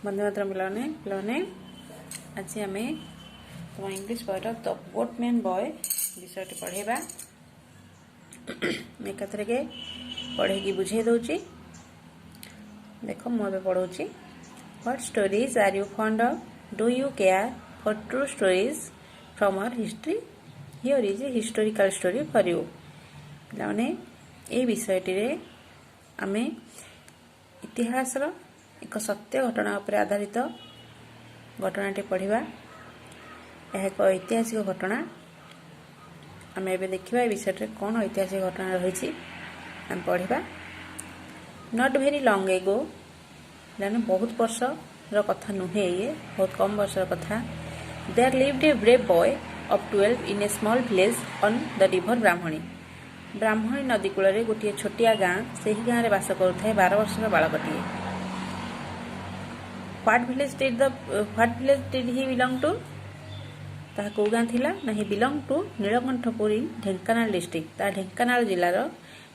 बंधु मातरम पिलाने आज आम तुम इंग्लीश बयर द बोटमैन बॉय विषय पढ़ेबा एकाथर के पढ़े बुझे दौची। देख मुझे पढ़ाऊँगी। What stories are you fond of? Do you care for true stories from our history? Here is a historical story for you. पाने ये विषय आम इतिहास एक सत्य घटना पर आधारित घटनाटी पढ़ा। यह एक ऐतिहासिक घटना। आम ए देखा विषय कौन ऐतिहासिक घटना रही आम पढ़ा। नॉट वेरी लॉन्ग एगो जाने बहुत वर्ष कथा नुहे, ये बहुत कम वर्ष कथा। There lived a brave boy of 12 in a small village on the river Brahmani. Brahmani नदी कूल गोटे छोटिया गाँ, से ही गाँव में बास करुए 12 वर्षर बालकटीए। What village did he belong to? ता कौ गाँ थिला ना? He belong to Nilakanthapur in Dhenkanal district. ता ढेंकानाल जिलार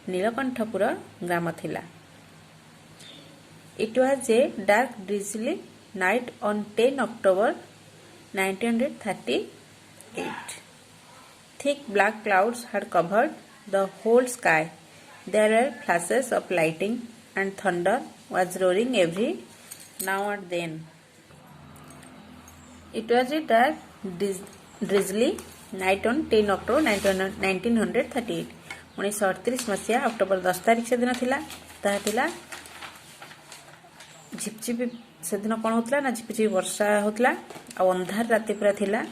नीलकंठपुर ग्राम थिला। It was a dark drizzly night on 10 October 1938. Thick black clouds had covered the whole sky. There were flashes of lightning and thunder was roaring every now and then. It was a dark drizzly night on 10 October 1938. 1938 मसीहा October 10 तारीख से दिन थिला। ताहा थिला झिपझिपि से दिन कौन होता ना झिपझिपि वर्षा होता और अंधार राति पूरा थिला।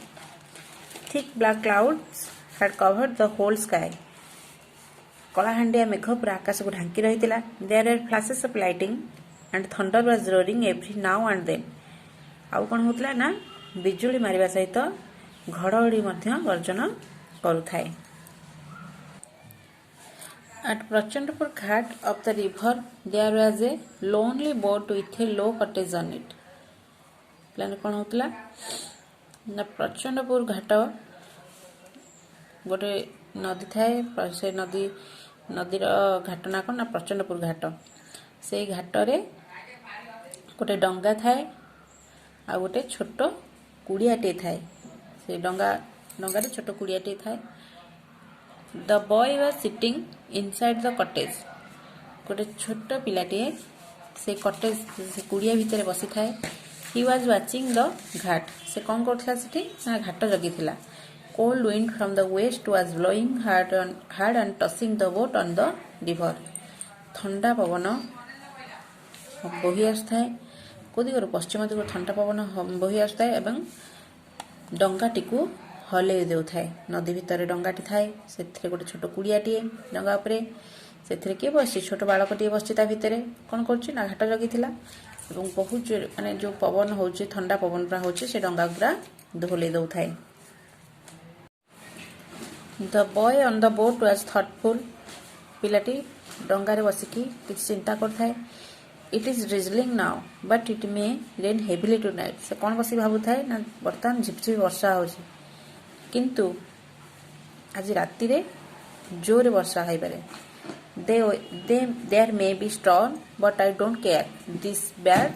Thick black clouds had covered the whole sky. कलाहांडिया मेघ पूरा आकाश को ढांकी रही। There are flashes of lightning and thunder was roaring every now and then. आउ कौन होता ना बिजुली मारिबा सहित घड़घड़ी गर्जन करुथाए। At Prachandapur Ghat of the river, there was a lonely boat with a low cottage on it. Plan कौन होता ना प्रचंडपुर घाट गोटे नदी थाए। से नदीर घाट ना कौन ना प्रचंडपुर घाट। से घाट रे गोटे डंगा थाए आ गोटे छोट कुड़ियाटे थाए। से डंगारे छोट कुड़ियाटे थाए। The boy was sitting inside the cottage. गोटे छोट पिलाटे से कटेज से कुड़िया भितर बसी थाए। He was watching the घाट। से कौन करथिला सेठी ना घाट जगिथिला। Cold wind from the west was blowing hard and tossing the boat on the river. ठंडा पवन बही आसुଥାଏ। को दिगरु पश्चिम दिगरु ठंडा पवन बही आसुଥାଏ एवं डंगाटीकू हलै देउଥାଏ। नदी भितर डंगाटी थाए। से गोटे छोट कुड़ियाटीए डंगा उपरे। से किए बसी छोट बालकटीए बसी ता भितर कौन कर घाट जगिथिला एवं बहुत माने जो पवन होउछि ठंडा पवन पूरा होउछि से डंगा पूरा धोले दउଥାଏ। The boy on the boat was thoughtful. पिलाटी डंगारे बसिकी किछ चिंता करथाए। It is drizzling now but it may rain heavily tonight. से कौन बसी भाबुथाए ना वर्तमान झिपझिपि वर्षा होउछि किंतु आज राति रे जोर वर्षा हो पारे। There may be storm but I don't care this bad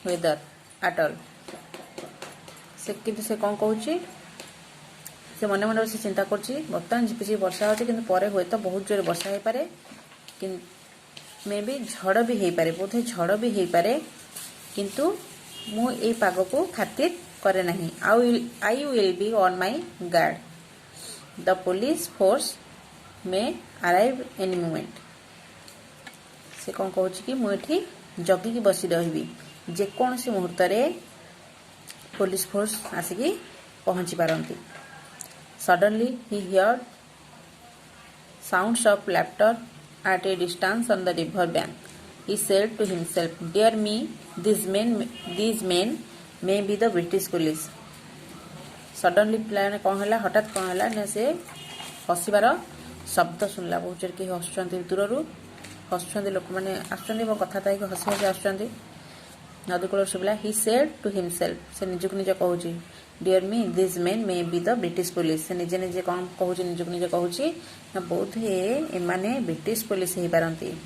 weather at all. से किंतु से कौन कहूची से मन मन से चिंता करची बर्तमान झिपझिपि वर्षा होची किंतु परे होय तो बहुत जोर वर्षा हो पारे। मे बी झड़ भी हो पारे, बोधे झड़ भी हो पारे किंतु मु ए पाग को खातिर करे नहीं। I will be on my guard. The police force में अराइव एनी मोमेंट। से कौन कहूँ कि मुझे जगिकी बसी रही जेकोसी मुहूर्त पुलिस फोर्स आसिकी पहुंची पारती। Suddenly he heard sounds of laughter at a distance on the river bank. He said to himself, "Dear me, these men may be the British police." Suddenly plan कौन है हठात कौन है ना से हसबार शब्द शुणला। बहुत जोर कहीं हसुँच दूर हसुँच लोक मैंने आसुँच कथा ताकि हसी हसी आसुँच नदी कूल शुभला। He said to himself. से निजक निज कहूँ dear me this men may be the British police. से निजे निजे कौन कहूँ निजक निजे कहूँ ना बोध हे एमाने ब्रिटिश पुलिस हो पारती।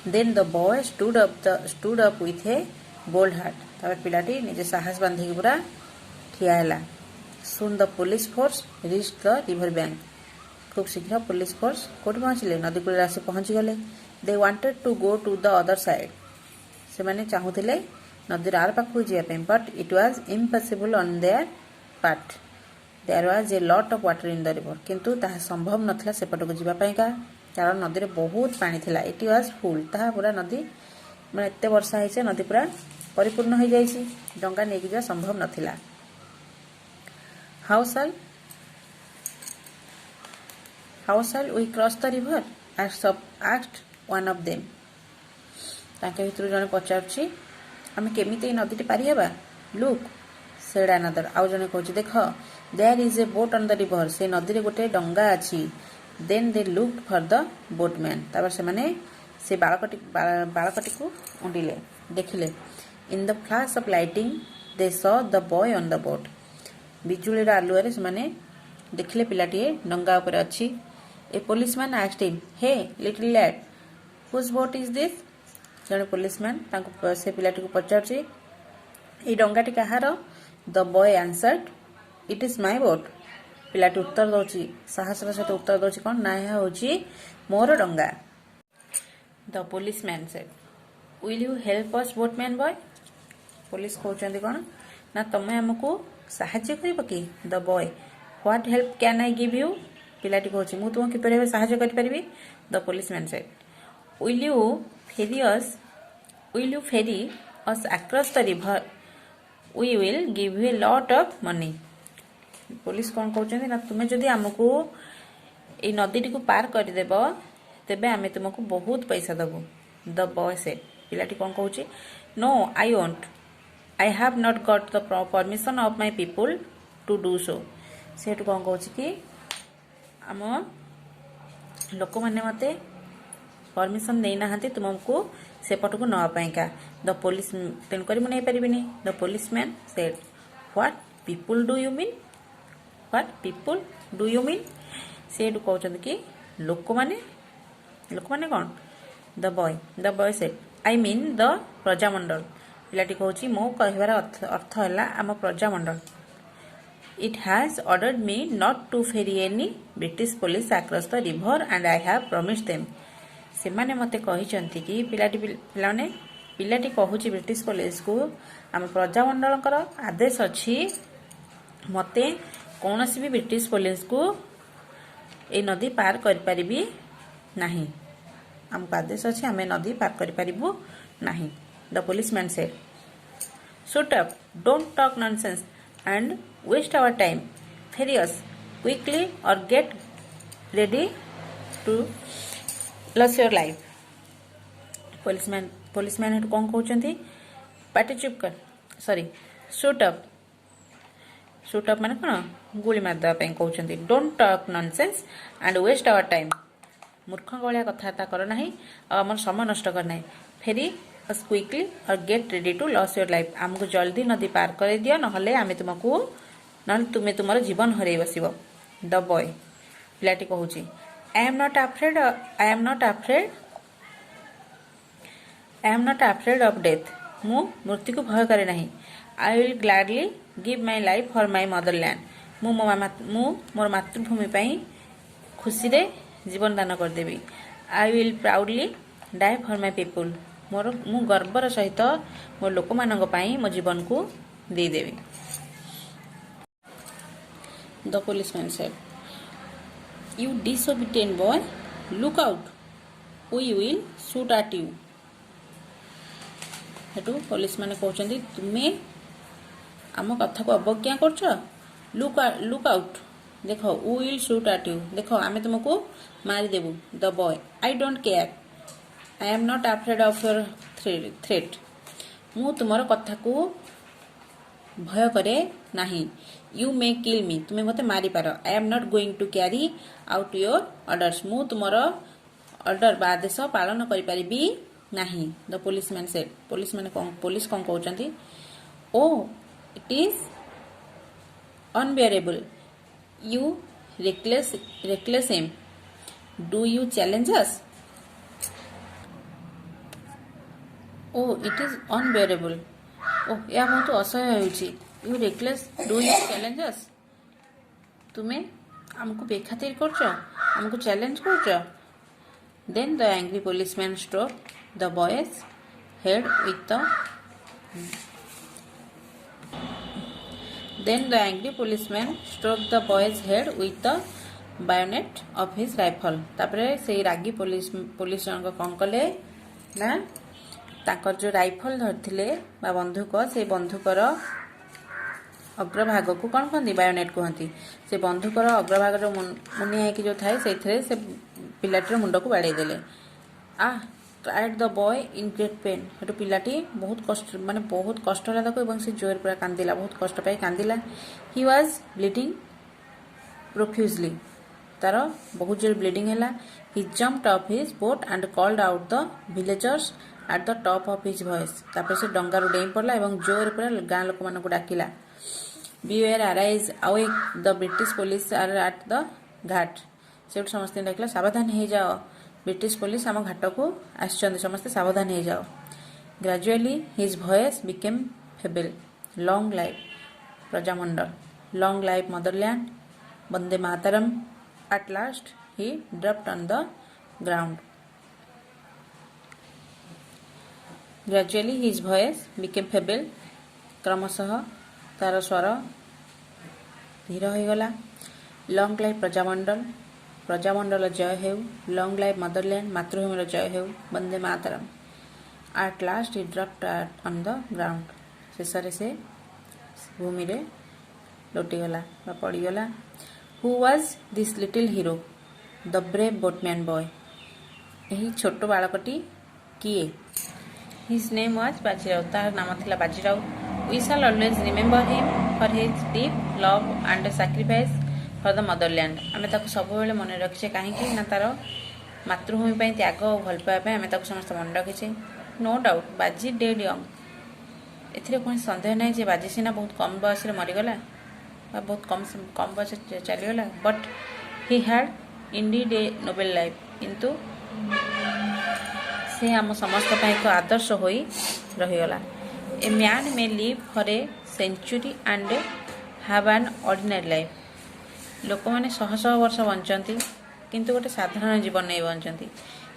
Then the boy stood up with a bold heart तापर पिलाटी निजे साहस बांधिकी पूरा ठिया हैला soon the police force reach the river bank खूब शीघ्र पुलिस फोर्स कोठी पहुँचले नदी कूल आसी पहुँची गले they wanted to go to the other side से माने चाहूले नदीर आर पाखु जावाई but it was impossible on their part there was a lot of water in the river किंतु ताहा संभव नथला सेपटको जीवाई का कारण नदी में बहुत पानी थिला इट वाज फुल ताहा पूरा नदी माने एते वर्षा होइছে नदी पूरा परिपूर्ण हो जाइछि डंगा नेकी जा संभव नथिला how shall we cross the river asked one of them ताके भितर जने पचारछि आमे केमिते नदी पारि हेबा लुक सेड अनदर आउ जने कहछि देख there is a boat on the river से नदी रे गोटे डंगा अछि then they looked for the boatman तापर से माने से बालकटी को उंडिले देखिले in the flash of lighting they saw the boy on the boat बिजुली रा आलुआरे से माने देखिले पिलाटी डंगा ऊपर अछि a policeman asked him hey little lad whose boat is this जने पुलिसमैन तांको से पिलाटी को पचारछि ए डंगाटी कहार the boy answered it is my boat पिलाटी उत्तर दउछि साहसर सहित उत्तर दउछि कोन ना या होछि मोर डंगा the policeman said will you help us boatman boy police कहउछन्ती कोन ना तमे हमकु सहाय्य करिबो कि the boy what help can I give you पिलाटी कहउछि मु तुम किपरे सहाय्य करि परिबी the policeman said will you ferry us across the river we will give you a lot of money police कौन कहउछन्ती ना तुमे जदी हमकु ए नदी टी को पार करि देबो तेबे आमे तुमको बहुत पैसा देबो द बॉय सेड पिलाटी कौन कहउछि no I won't I have not got the permission of my people to do so सेठ कौन कहउछि कि हम लोक माने मते परमिशन देना हांती तुमको सेपट को नपाइका द पुलिस तेन करी मुनै परिबिनी the policeman said what people do you mean सेड कहउछन कि लोक माने कोन the boy said I mean the Prajamandal पिलाटी कहउछि मो कहबार अर्थ हला आम Prajamandal it has ordered me not to ferry any British police across the river and I have promised them से माने मते कहिसंती कि पिलाटी कहूची ब्रिटिश पुलिस को आम प्रजामंडल आदेश अच्छी मते कौन भी ब्रिटिश पुलिस को ए नदी पार कर पारिबी नहीं आमको आदेश अच्छी आम नदी पार कर पारिबु नहीं the policeman said shut up don't talk nonsense and waste our time ferry us quickly or get ready to lose your life policeman हेटु कौन कहउछन्ती पाटी चुप कर सॉरी शूट अप माने कोन गोली मार दवा पई कहउछन्ती don't talk nonsense and waste our time मूर्ख गलिया कथाता कर नाही हमर समय नष्ट कर नाही फेरी अस quickly or get ready to lose your life हमको जल्दी नदी पार कर दियो नहले आमे तुमको नहले तुमे तुमर जीवन हरै बसिबो द बॉय पिलाटी कहउची I am not afraid of death. मु मृत्यु को भय करे नहीं. I will gladly give my life for my motherland. मु मोर मातृभूमि पाई खुशी रे जीवन दान कर देबी. I will proudly die for my people. मु गर्वर सहित मोर लोक मानक पाई मो जीवन को दे देबी. The policeman said, You disobedient boy, look out, we will shoot at you. हेटू पुलिस माने कहउछन्ती तुमे आम कथा को अवज्ञा करछ लुक आउट देखो we will shoot at you देखो आमे तुमको मारी देबू the boy I don't care I am not afraid of your threat मु तुमर कथा को भय करे नाही यू मे किल मी तुम्हें मते मारी पार I am not going to carry out your orders मु तुमर ऑर्डर बा आदेश पालन करि परिबी नाही द पुलिसमैन सेड पुलिस कौन कहउछन्ती oh it is unbearable you reckless aim do you challenge us oh it is unbearable ओ या बहुत असह्य होउची you reckless do you challenge us तुम्हें हमको बेखातिर करछ हमको चैलेंज करछ then the angry policeman stroke the boy's head with the Then the angry policeman struck the boy's head with the bayonet of his rifle. तापरे से रागी police जन को कौन कले ना ताकर जो राइफल धरथिले बा बंदूक से बंदूकर अग्रभाग को कौन कहती बायोनेट कहती से बंदूकर अग्रभाग जो मुनिया कि जो थाए से से पिलाटीर मुंड को बाड़े देले tried the boy in great pain हेटु पिलाटी बहुत कष्ट माने बहुत कष्ट होला ताको एवं से जोर पूरा कांदिला बहुत कष्ट पाई कांदिला ही वाज ब्लीडिंग प्रोफ्यूजली तार बहुत जोर ब्लीडिंग हैला he jumped off his boat and called out the villagers at the top of his voice तापर से डंगारु डेई पड़ला एवं जोर पूरा गां लोक मानकु डाकिला beware arise awake the British police are at the ghat से समस्त डाकिला सावधान हो जाओ ब्रिटिश पुलिस आम घाट को आसचंदी समस्ते सावधान हो जाओ gradually his voice became fable long life Prajamandal long life Motherland वंदे मातरम at last he dropped on the ground gradually his voice became fable क्रमशः तार स्वर धीर हो गला लॉन्ग लाइफ प्रजामंडल प्रजामंडल जय हेउ लॉन्ग लाइफ मदरलैंड मातृभूमि जय हेउ वंदे मातरम at last he dropped on the ground शेष से भूमि रे लोटीगला पड़गला who was this little hero the brave boatman boy यही छोट बालकटी किए हिज नेम वाज बाजीराव तार नाम थिला Bajirao we shall always remember him for his deep love and sacrifice for the motherland आम सब मन रखीचे कहीं तार मातृभूमि त्याग और भल पाइबा आम समस्त मन रखीचे नो डाउट बाजी डेड यंग एथिरे कौन संदेह नहीं जे बाजी सीना बहुत कम बयस मरीगला बहुत कम बयस चलीगला but he had indeed a noble life किंतु से आम समस्त एक आदर्श हो रहीगला a man may live for a century and have an ordinary life लोक मैंने शह शह वर्ष बंचती किंतु गोटे साधारण जीवन नहीं बंचती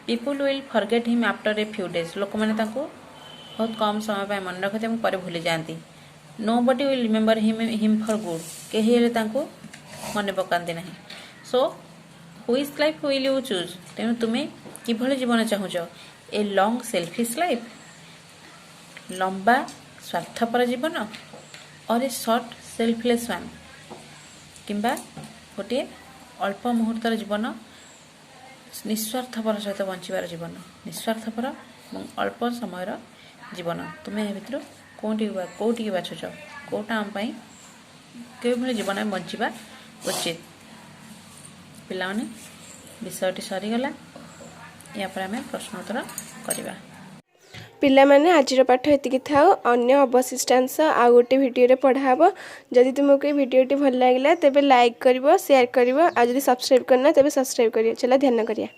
people will forget him after a few days लोक मैंने बहुत कम समय पर मन रखते पर भूली जाती nobody will remember him for good कहीं मन पकाती ना so whose life will you choose तेणु तुम्हें किभली जीवन चाहूच ए लॉन्ग सेल्फिश लाइफ लंबा स्वार्थपर जीवन और ए शॉर्ट सेल्फलेस वन किंबा गोटे अल्प मुहूर्तर जीवन निस्वार्थपर सहित बंचार जीवन निस्वार्थपर और अल्प समय जीवन तुम्हें यह भर कौटी बाछुच कौटा आम कि जीवन आम बंचा उचित पिलाने विषयटी सरीगला या आम प्रश्नोत्तर करवा पिला माने आज पाठ एतिकी थाओ अन्य अवशिष्टांश आ गोटे वीडियो पढ़ाब जदि तुमको ये वीडियो भल लगे तेज लाइक कर शेयर कर जदि सब्सक्राइब करना तेज सब्सक्राइब करिए चला ध्यान करिए।